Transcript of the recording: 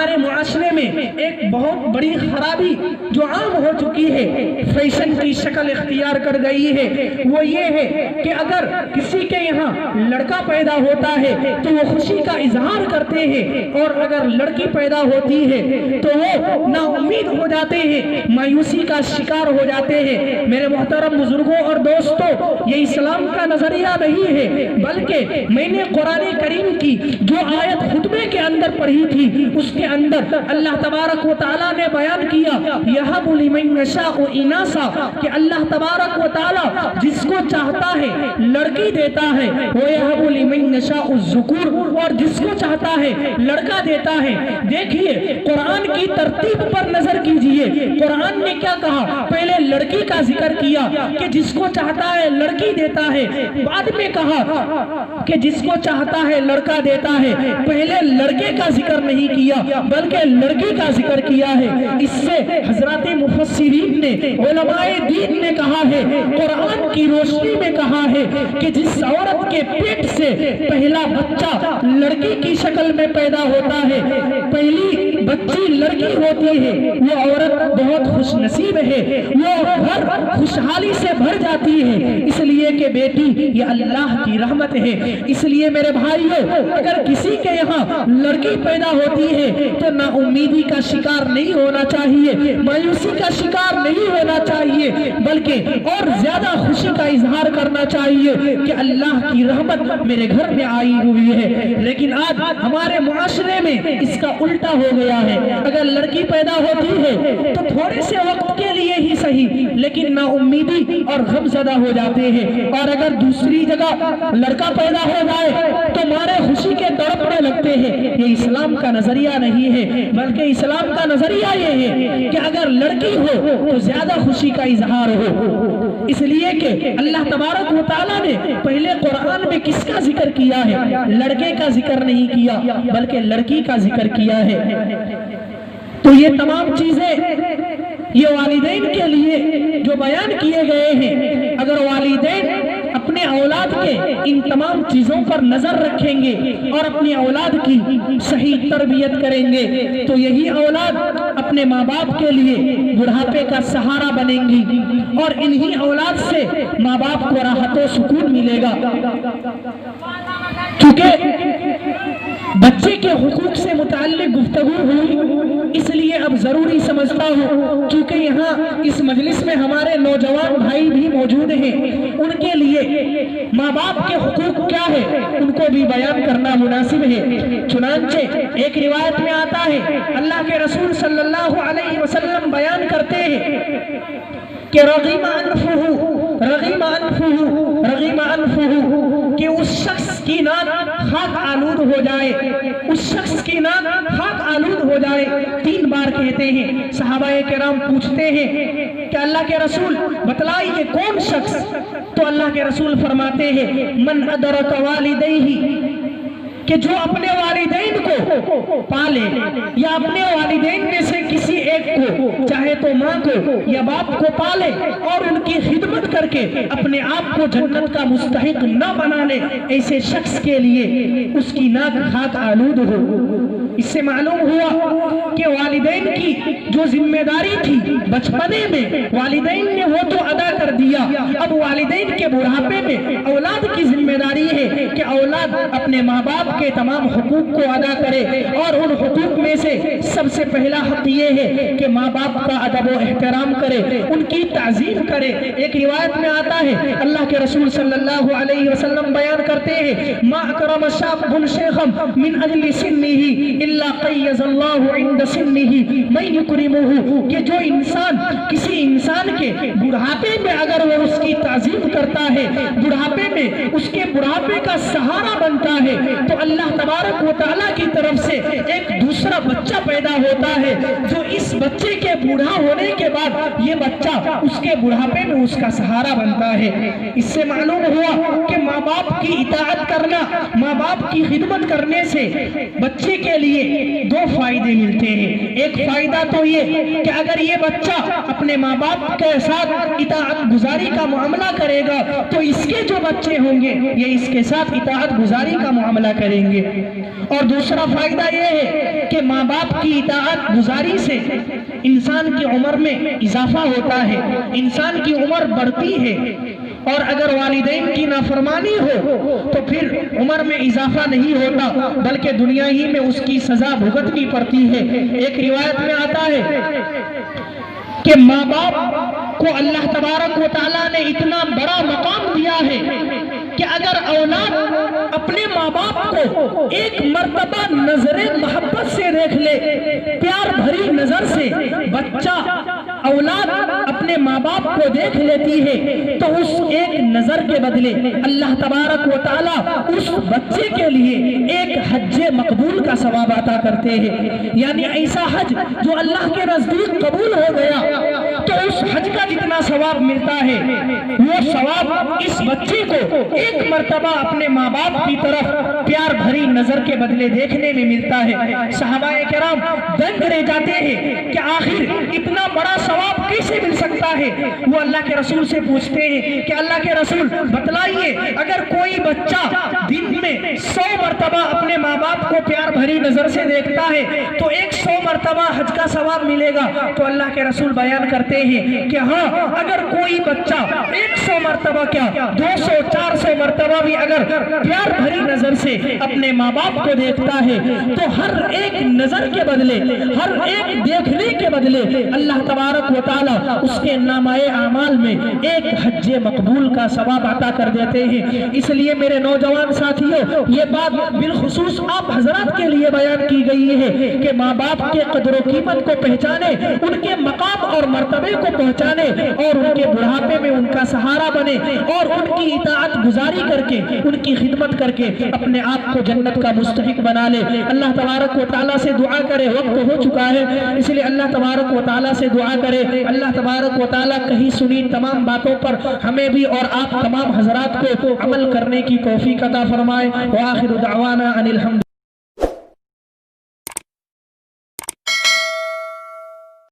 ہمارے معاشرے میں ایک بہت بڑی خرابی جو عام ہو چکی ہے، فیشن کی شکل اختیار کر گئی ہے، وہ یہ ہے کہ اگر کسی کے یہاں لڑکا پیدا ہوتا ہے تو وہ خوشی کا اظہار کرتے ہیں، اور اگر لڑکی پیدا ہوتی ہے تو وہ نا امید ہو جاتے ہیں، مایوسی کا شکار ہو جاتے ہیں۔ میرے محترم بزرگوں اور دوستوں، یہ اسلام کا نظریہ نہیں ہے، بلکہ میں نے قرآن کریم کی جو آیت خطبے کے اندر پڑھی تھی، اس کے اندر اللہ تبارک و تعالیٰ نے بیان کیا یَهَبُ لِمَن یَشَاءُ إِنَاثًا، کہ اللہ تبارک و تعالیٰ جس کو چاہتا ہے لڑکی دیتا ہے، وَيَهَبُ لِمَن یَشَاءُ الذُّكُورَ، اور جس کو چاہتا ہے لڑکا دیتا ہے۔ دیکھیے قرآن کی ترتیب پر نظر کیجئے، قرآن نے کیا کہا؟ پہلے لڑکی کا ذکر کیا کہ جس کو چاہتا ہے لڑکی دیتا ہے، بعد میں کہا کہ جس کو چاہتا ہے لڑکا دیتا ہے۔ پہلے لڑکے کا ذکر نہیں کیا بلکہ لڑکی کا ذکر کیا ہے۔ اس سے حضرات مفسرین نے، علماء دین نے کہا ہے، قرآن کی روشنی میں کہا ہے کہ جس عورت کے پیٹ سے پہلا بچہ لڑکی کی شکل میں پیدا ہوتا ہے، پہلی بچی لڑکی ہوتی ہے، وہ عورت بہت خوش نصیب ہے، وہ گھر خوشحالی سے بھر جاتی ہے، اس لیے کہ بیٹی یہ اللہ کی رحمت ہے۔ اس لیے میرے بھائیوں، اگر کسی کے یہاں لڑکی پیدا ہوتی ہے تو نا امیدی کا شکار نہیں ہونا چاہیے، مایوسی کا شکار نہیں ہونا چاہیے، بلکہ اور زیادہ خوشی کا اظہار کرنا چاہیے کہ اللہ کی رحمت میرے گھر میں آئی ہوئی ہے۔ لیکن آج ہمارے معاشرے میں اس کا الٹا ہو گیا ہے، اگر لڑکی پیدا ہوتی ہے تو تھوڑے سے وقت کے لیے ہی صحیح لیکن نا امیدی اور غم زدہ ہو جاتے ہیں، اور اگر دوسری جگہ لڑکا پیدا ہو جائے تو مارے خوشی کے تڑپنے لگتے ہیں۔ یہ اسلام کا نظریہ نہیں ہے، بلکہ اسلام کا نظریہ یہ ہے کہ اگر لڑکی ہو تو زیادہ خوشی کا اظہار ہو، اس لیے کہ اللہ تبارک و تعالیٰ نے پہلے قرآن میں کس کا ذکر کیا ہے؟ لڑکے کا ذکر نہیں کیا بلکہ لڑکی کا ذکر کیا ہے۔ تو یہ تمام چیزیں یہ والدین کے لیے جو بیان کیے گئے ہیں، اگر والدین اپنے اولاد کے ان تمام چیزوں پر نظر رکھیں گے اور اپنی اولاد کی صحیح تربیت کریں گے تو یہی اولاد اپنے ماں باپ کے لیے بڑھاپے کا سہارا بنیں گی، اور انہی اولاد سے ماں باپ کو راحت و سکون ملے گا۔ کیونکہ بچے کے حقوق سے متعلق گفتگو ہوئی، اس لیے اب ضروری سمجھتا ہوں کیونکہ یہاں اس مجلس میں ہمارے نوجوان بھائی بھی موجود ہیں، ان کے لیے ماں باپ کے حقوق کیا ہے ان کو بھی بیان کرنا مناسب ہے۔ چنانچہ ایک روایت میں آتا ہے، اللہ کے رسول صلی اللہ علیہ وسلم بیان کرتے ہیں کہ رغم انفہ، کہ اس شخص کی ناک خاک آلود ہو جائے، اس شخص کی ناک خاک آلود ہو جائے، 3 بار کہتے ہیں۔ صحابہ کرام پوچھتے ہیں کہ اللہ کے رسول بتلائیے کون شخص؟ تو اللہ کے رسول فرماتے ہیں من ادرک والدیہ، کہ جو اپنے والدین کو پالے یا اپنے والدین میں سے کسی ایک کو، چاہے تو ماں کو یا باپ کو پالے اور ان کی خدمت کر کے اپنے آپ کو جنت کا مستحق نہ بنا لے، ایسے شخص کے لیے اس کی ناک خاک آلود ہو۔ اس سے معلوم ہوا کہ والدین کی جو ذمہ داری تھی بچپنے میں والدین نے وہ تو ادا کر دیا، اب والدین کے بڑھاپے میں اولاد کی ذمہ داری ہے کہ اولاد اپنے ماں باپ کے تمام حقوق کو ادا کرے، اور ان حقوق میں سے سب سے پہلا حق یہ ہے کہ ماں باپ کا ادب و احترام کرے، ان کی تعظیم کرے۔ ایک روایت میں آتا ہے اللہ کے رسول صلی اللہ علیہ وسلم بیان کرتے ہیں ما اکرم شاب شیخا من اجل سنہ الا قیض اللہ عند سنہ من یکرمہ، کہ جو انسان کسی انسان کے بڑھاپے میں اگر وہ اس کی تعظیم کرتا ہے، بڑھاپے میں اس کے بڑھاپے کا سہارا بنتا ہے، تو اللہ تبارک و تعالیٰ کی طرف سے ایک دوسرا بچہ پیدا ہوتا ہے جو اس بچے کے بوڑھا ہونے کے بعد یہ بچہ اس کے بڑھاپے میں اس کا سہارا بنتا ہے۔ اس سے معلوم ہوا کہ ماں باپ کی اطاعت کرنا، ماں باپ کی خدمت کرنے سے بچے کے لیے 2 فائدے ملتے ہیں۔ ایک فائدہ تو یہ کہ اگر یہ بچہ اپنے ماں باپ کے ساتھ اطاعت گزاری کا معاملہ کرے گا تو اس کے جو بچے ہوں گے یہ اس کے ساتھ اطاعت گزاری کا معاملہ کریں گے۔ اور دوسرا فائدہ یہ ہے کہ ماں باپ کی اطاعت گزاری سے انسان کی عمر میں اضافہ ہوتا ہے، انسان کی عمر بڑھتی ہے، اور اگر والدین کی نافرمانی ہو تو پھر عمر میں اضافہ نہیں ہوتا بلکہ دنیا ہی میں اس کی سزا بھگتنی پڑتی ہے۔ ایک روایت میں آتا ہے کہ ماں باپ کو اللہ تبارک و تعالیٰ نے اتنا بڑا مقام دیا ہے کہ اگر اولاد اپنے ماں باپ کو ایک مرتبہ نظر محبت سے دیکھ لے، پیار بھری نظر سے بچہ اولاد اپنے ماں باپ کو دیکھ لیتی ہے تو اس ایک نظر کے بدلے اللہ تبارک و تعالیٰ اس بچے کے لیے ایک حج مقبول کا ثواب عطا کرتے ہیں۔ یعنی ایسا حج جو اللہ کے نزدیک قبول ہو گیا تو اس حج کا جتنا ثواب ملتا ہے وہ ثواب اس بچے کو ایک مرتبہ اپنے ماں باپ کی طرف پیار بھری نظر کے بدلے دیکھنے میں ملتا ہے۔ صحابہ کرام دنگ رہ جاتے ہیں کہ آخر اتنا بڑا ثواب کیسے مل سکتا ہے؟ وہ اللہ کے رسول سے پوچھتے ہیں کہ اللہ کے رسول بتلائیے، اگر کوئی بچہ دن میں 100 مرتبہ اپنے ماں باپ کو پیار بھری نظر سے دیکھتا ہے تو 100 مرتبہ حج کا ثواب ملے گا؟ تو اللہ کے رسول بیان کرتے ہیں کہ ہاں، اگر کوئی بچہ 100 مرتبہ کیا 200 400 مرتبہ بھی اگر پیار بھری نظر سے اپنے ماں باپ کو دیکھتا ہے تو ہر ایک نظر کے بدلے، ہر ایک دیکھنے کے بدلے اللہ تبارک و تعالیٰ اس کے نامہ اعمال میں ایک حج مقبول کا ثواب عطا کر دیتے ہیں۔ اس لیے میرے نوجوان ساتھیوں، یہ بات بالخصوص آپ حضرات کے لیے بیان کی گئی ہے کہ ماں باپ کے قدر و قیمت کو پہچانے، ان کے مقام اور مرتبے کو پہچانے اور ان کے بڑھاپے میں ان کا سہارا بنے اور ان کی اطاعت گزاری کر کے، ان کی خدمت کر کے اپنے آپ کو جنت کا مستحق بنا لے۔ اللہ تبارک و تعالیٰ سے دعا کرے، وقت ہو چکا ہے اس لیے اللہ تبارک و تعالیٰ سے دعا کرے، اللہ تبارک و تعالیٰ کہیں سنی تمام باتوں پر ہمیں بھی اور آپ تمام حضرات کو عمل کرنے کی توفیق عطا فرمائے۔ وآخر دعوانا ان الحمد